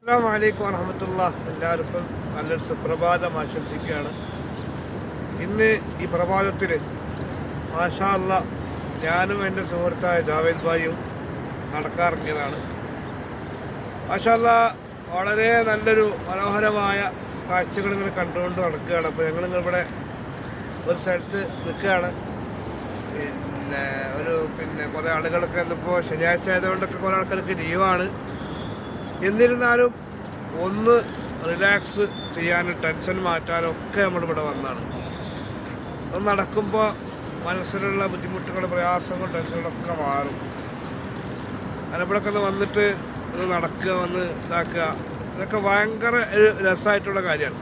അസ്സലാമു അലൈക്കും വറഹ്മത്തുള്ളാഹി. എല്ലാവർക്കും നല്ലൊരു സുപ്രഭാതം ആശംസിക്കുകയാണ്. ഇന്ന് ഈ പ്രഭാതത്തിൽ മാഷാ അല്ലാഹ് ഞാനും എൻ്റെ സുഹൃത്തായ ജാവേദ് ഭായിയും നടക്കാറിറങ്ങിയതാണ്. മാഷാ അല്ലാഹ് വളരെ നല്ലൊരു മനോഹരമായ കാഴ്ചകൾ ഇങ്ങനെ കണ്ടുകൊണ്ട് നടക്കുകയാണ്. അപ്പോൾ ഞങ്ങളിവിടെ ഒരു സ്ഥലത്ത് നിൽക്കുകയാണ്. കുറേ ആളുകളൊക്കെ ഇന്നിപ്പോൾ ശനിയാഴ്ച ആയതുകൊണ്ടൊക്കെ കുറേ ആൾക്കാർക്ക് ലീവാണ്. എന്നിരുന്നാലും ഒന്ന് റിലാക്സ് ചെയ്യാനും ടെൻഷൻ മാറ്റാനും ഒക്കെ നമ്മളിവിടെ വന്നാണ്. ഒന്ന് നടക്കുമ്പോൾ മനസ്സിലുള്ള ബുദ്ധിമുട്ടുകളും പ്രയാസങ്ങളും ടെൻഷനുകളൊക്കെ മാറും. അതിനിവിടെയൊക്കെ ഒന്ന് വന്നിട്ട് ഒന്ന് നടക്കുക, വന്ന് ഇതാക്കുക, ഇതൊക്കെ ഭയങ്കര ഒരു രസമായിട്ടുള്ള കാര്യമാണ്.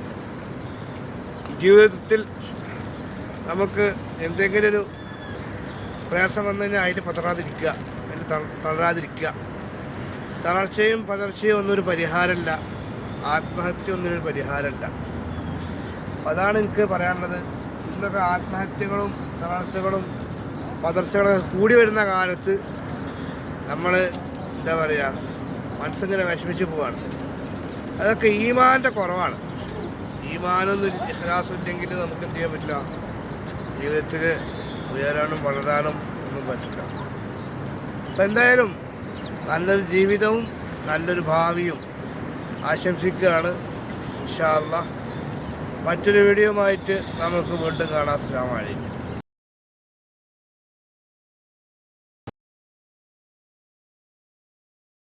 ജീവിതത്തിൽ നമുക്ക് എന്തെങ്കിലും ഒരു പ്രയാസം വന്നു കഴിഞ്ഞാൽ അതിൽ പതറാതിരിക്കുക, അതിൽ തളരാതിരിക്കുക. തളർച്ചയും പതർച്ചയും ഒന്നൊരു പരിഹാരമല്ല, ആത്മഹത്യ ഒന്നൊരു പരിഹാരമല്ല. അതാണ് എനിക്ക് പറയാനുള്ളത്. ഇന്നൊക്കെ ആത്മഹത്യകളും തളർച്ചകളും പതർച്ചകളൊക്കെ കൂടി വരുന്ന കാലത്ത് നമ്മൾ എന്താ പറയുക, മനസ്സിങ്ങനെ വിഷമിച്ച് പോവാണ്. അതൊക്കെ ഈമാൻ്റെ കുറവാണ്. ഈമാനൊന്നും ഇഖ്ലാസും ഇല്ലെങ്കിൽ നമുക്ക് എന്ത് ചെയ്യാൻ പറ്റില്ല, ജീവിതത്തിൽ ഉയരാനും വളരാനും ഒന്നും പറ്റില്ല. അപ്പം എന്തായാലും നല്ലൊരു ജീവിതവും നല്ലൊരു ഭാവിയും ആശംസിക്കുകയാണ്. ഇൻഷാ അല്ലാഹ് മറ്റൊരു വീഡിയോയുമായിട്ട് നമുക്ക് വീണ്ടും കാണാം. അസ്സലാമു അലൈക്കും.